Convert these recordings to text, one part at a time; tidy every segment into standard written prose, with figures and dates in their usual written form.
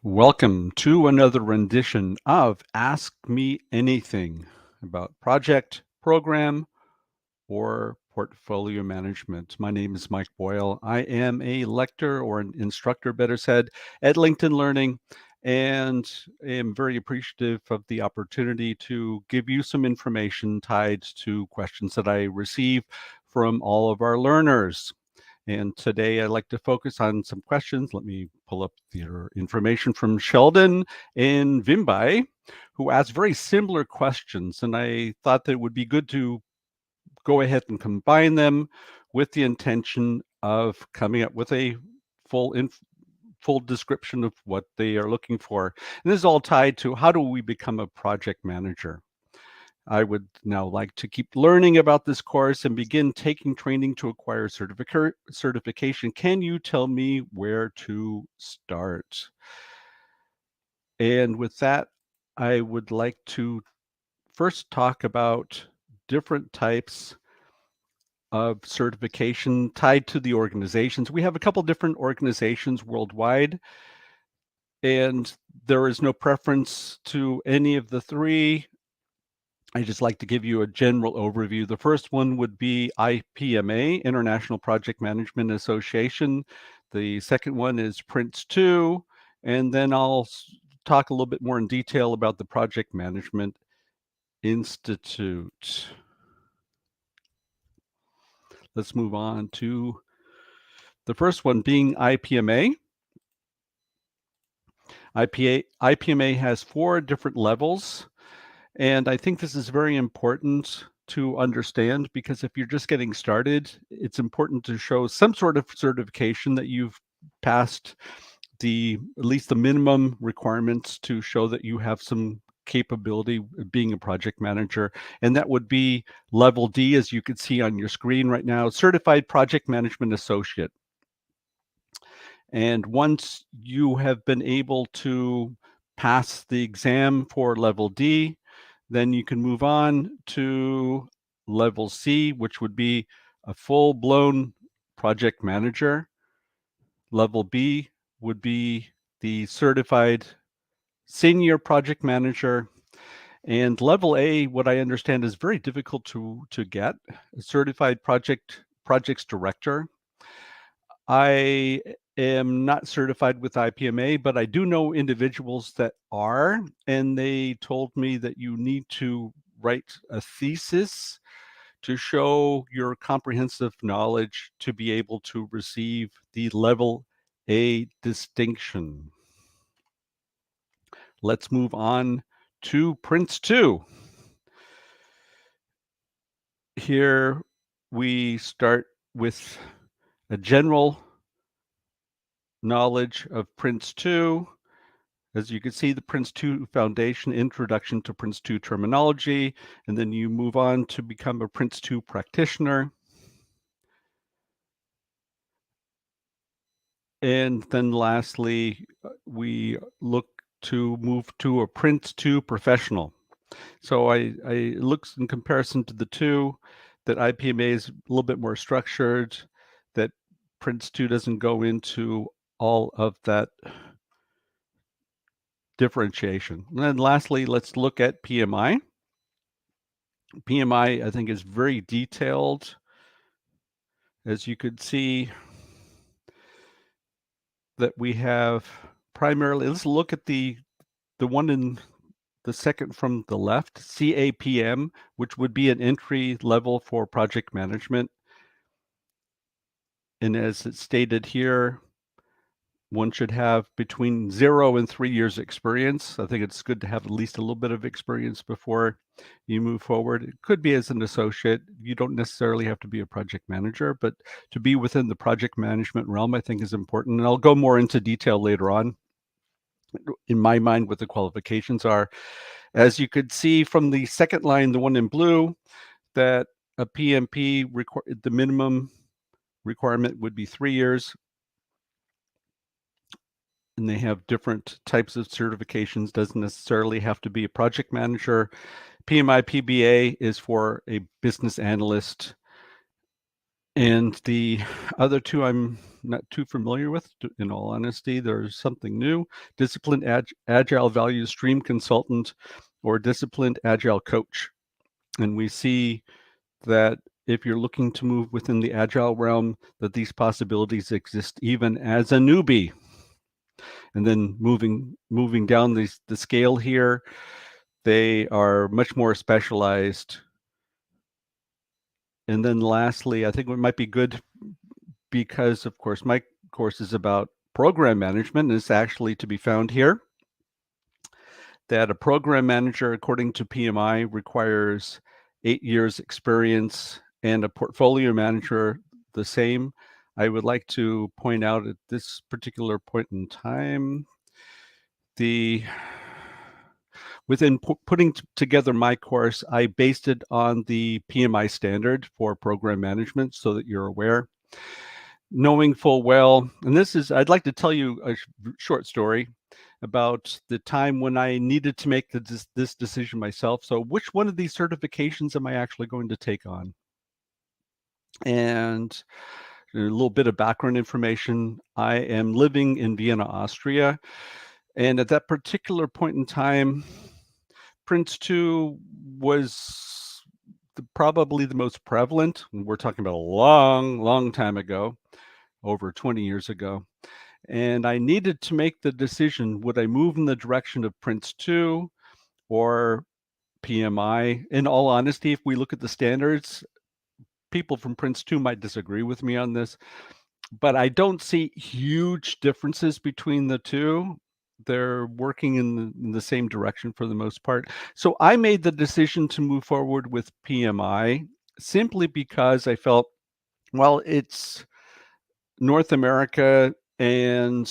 Welcome to another rendition of Ask Me Anything about project, program, or portfolio management. My name is Mike Boyle. I am a lecturer or an instructor, better said, at LinkedIn Learning, and am very appreciative of the opportunity to give you some information tied to questions that I receive from all of our learners. And today I'd like to focus on some questions. Let me pull up their information from Sheldon and Vimbai, who asked very similar questions. And I thought that it would be good to go ahead and combine them with the intention of coming up with a full description of what they are looking for. And this is all tied to how do we become a project manager? I would now like to keep learning about this course and begin taking training to acquire certification. Can you tell me where to start? And with that, I would like to first talk about different types of certification tied to the organizations. We have a couple different organizations worldwide, and there is no preference to any of the three. I just like to give you a general overview. The first one would be IPMA, International Project Management Association. The second one is Prince2, and then I'll talk a little bit more in detail about the Project Management Institute. Let's move on to the first one being IPMA. IPMA has 4 different levels. And I think this is very important to understand because if you're just getting started, it's important to show some sort of certification that you've passed at least the minimum requirements to show that you have some capability of being a project manager. And that would be level D, as you can see on your screen right now, Certified Project Management Associate. And once you have been able to pass the exam for level D, then you can move on to level C, which would be a full-blown project manager. Level B would be the certified senior project manager. And level A, what I understand is very difficult to get, a certified projects director. I am not certified with IPMA, but I do know individuals that are, and they told me that you need to write a thesis to show your comprehensive knowledge to be able to receive the level A distinction. Let's move on to Prince2. Here we start with a general knowledge of Prince2. As you can see, the Prince2 Foundation, Introduction to Prince2 Terminology, and then you move on to become a Prince2 practitioner. And then lastly, we look to move to a Prince2 professional. So I looks in comparison to the two, that IPMA is a little bit more structured, that Prince2 doesn't go into all of that differentiation. And then lastly, let's look at PMI. PMI, I think, is very detailed. As you could see, that we have primarily, let's look at the one in the second from the left, CAPM, which would be an entry level for project management. And as it's stated here, one should have between 0 and 3 years experience. I think it's good to have at least a little bit of experience before you move forward. It could be as an associate. You don't necessarily have to be a project manager, but to be within the project management realm, I think, is important. And I'll go more into detail later on, in my mind, what the qualifications are. As you could see from the second line, the one in blue, that a PMP, the minimum requirement would be 3 years. And they have different types of certifications, doesn't necessarily have to be a project manager. PMI PBA is for a business analyst. And the other two I'm not too familiar with, in all honesty. There's something new: disciplined agile value stream consultant or disciplined agile coach. And we see that if you're looking to move within the agile realm, that these possibilities exist even as a newbie. And then moving down the scale here, they are much more specialized. And then lastly, I think it might be good, because of course my course is about program management, and it's actually to be found here, that a program manager, according to PMI, requires 8 years experience, and a portfolio manager the same. I would like to point out at this particular point in time, the within putting together my course, I based it on the PMI standard for program management, so that you're aware, knowing full well. And I'd like to tell you a short story about the time when I needed to make this decision myself. So, which one of these certifications am I actually going to take on? And a little bit of background information: I am living in Vienna, Austria. And at that particular point in time, Prince 2 was probably the most prevalent. We're talking about a long, long time ago, over 20 years ago. And I needed to make the decision: would I move in the direction of Prince 2 or PMI? In all honesty, if we look at the standards, people from Prince 2 might disagree with me on this, but I don't see huge differences between the two. They're working in the same direction for the most part. So I made the decision to move forward with PMI, simply because I felt, well, it's North America, and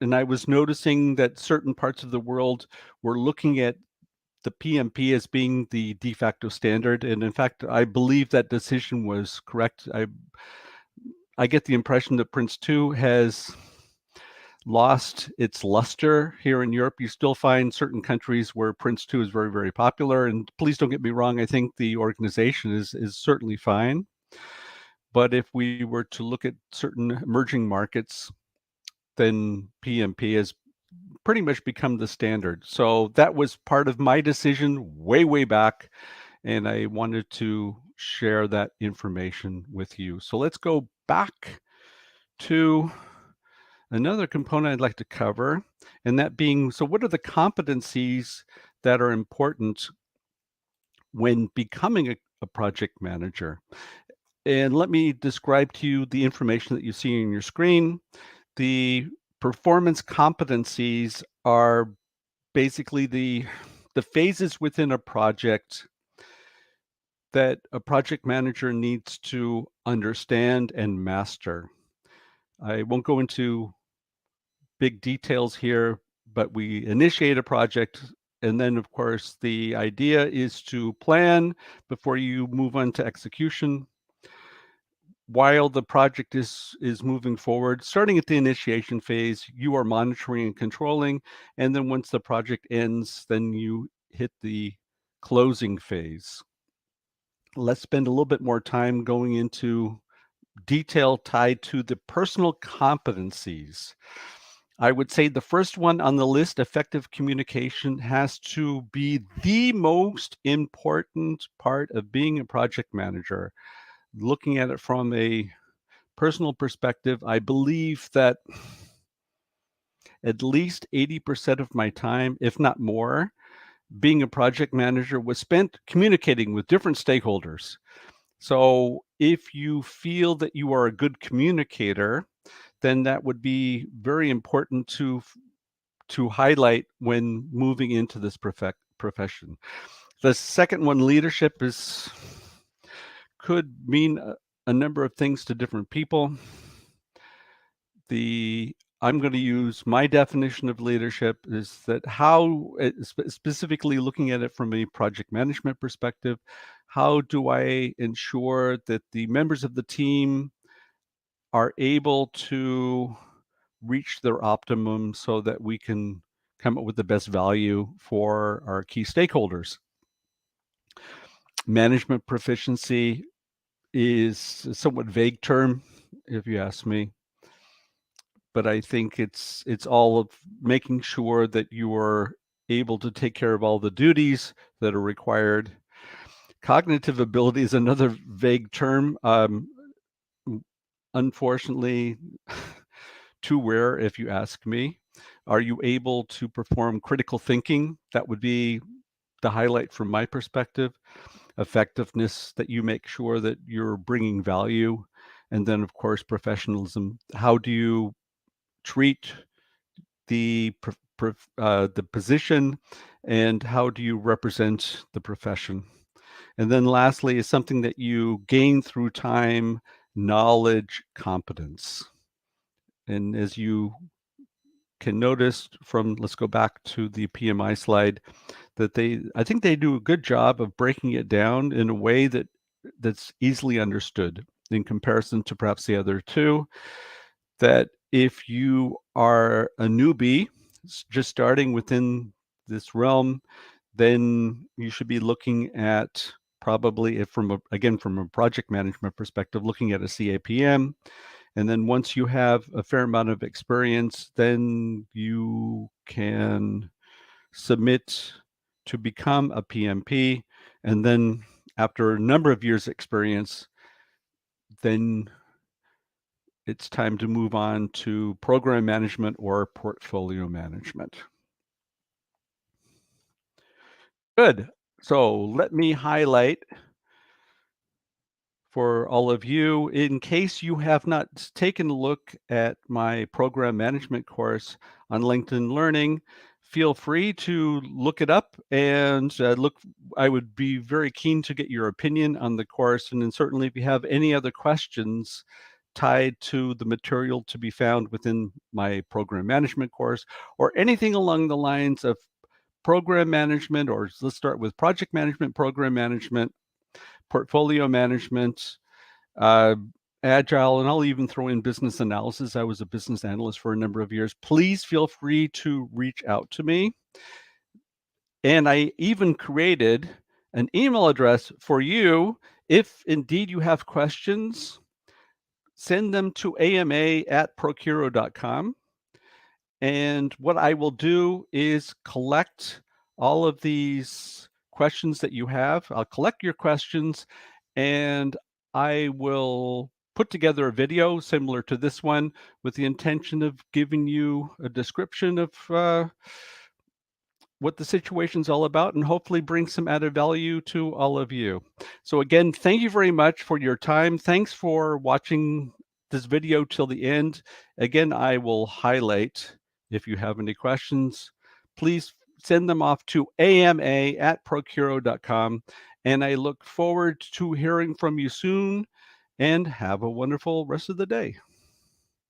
I was noticing that certain parts of the world were looking at the PMP as being the de facto standard. And in fact, I believe that decision was correct. I get the impression that Prince 2 has lost its luster here in Europe. You still find certain countries where Prince 2 is very, very popular. And please don't get me wrong, I think the organization is certainly fine. But if we were to look at certain emerging markets, then PMP has pretty much become the standard. So that was part of my decision way, way back, and I wanted to share that information with you. So let's go back to another component I'd like to cover, and that being, so what are the competencies that are important when becoming a project manager? And let me describe to you the information that you see on your screen. The performance competencies are basically the phases within a project that a project manager needs to understand and master. I won't go into big details here, but we initiate a project, and then of course the idea is to plan before you move on to execution. While the project is moving forward, starting at the initiation phase, you are monitoring and controlling, and then once the project ends, then you hit the closing phase. Let's spend a little bit more time going into detail tied to the personal competencies. I would say the first one on the list, effective communication, has to be the most important part of being a project manager. Looking at it from a personal perspective, I believe that at least 80% of my time, if not more, being a project manager was spent communicating with different stakeholders. So if you feel that you are a good communicator, then that would be very important to highlight when moving into this profession. The second one, leadership, could mean a number of things to different people. I'm going to use my definition of leadership is that how, specifically looking at it from a project management perspective, how do I ensure that the members of the team are able to reach their optimum so that we can come up with the best value for our key stakeholders? Management proficiency is a somewhat vague term, if you ask me. But I think it's all of making sure that you are able to take care of all the duties that are required. Cognitive ability is another vague term. Unfortunately, too rare, if you ask me. Are you able to perform critical thinking? That would be the highlight from my perspective. Effectiveness, that you make sure that you're bringing value. And then, of course, professionalism. How do you treat the the position, and how do you represent the profession? And then lastly is something that you gain through time: knowledge, competence. And as you can notice from, let's go back to the PMI slide, that I think they do a good job of breaking it down in a way that's easily understood in comparison to perhaps the other two. That if you are a newbie just starting within this realm, then you should be looking at, probably, if from a project management perspective, looking at a CAPM. And then once you have a fair amount of experience, then you can submit to become a PMP. And then after a number of years experience, then it's time to move on to program management or portfolio management. Good. So let me highlight for all of you, in case you have not taken a look at my program management course on LinkedIn Learning, feel free to look it up and I would be very keen to get your opinion on the course. And then certainly if you have any other questions tied to the material to be found within my program management course, or anything along the lines of program management, or let's start with project management, program management, portfolio management, uh, agile, and I'll even throw in business analysis. I was a business analyst for a number of years. Please feel free to reach out to me. And I even created an email address for you. If indeed you have questions, send them to ama@procuro.com. And what I will do is collect all of these questions that you have. I'll collect your questions, and I will put together a video similar to this one with the intention of giving you a description of what the situation's all about, and hopefully bring some added value to all of you. So again, thank you very much for your time. Thanks for watching this video till the end. Again, I will highlight, if you have any questions, please send them off to ama@procuro.com. And I look forward to hearing from you soon, and have a wonderful rest of the day.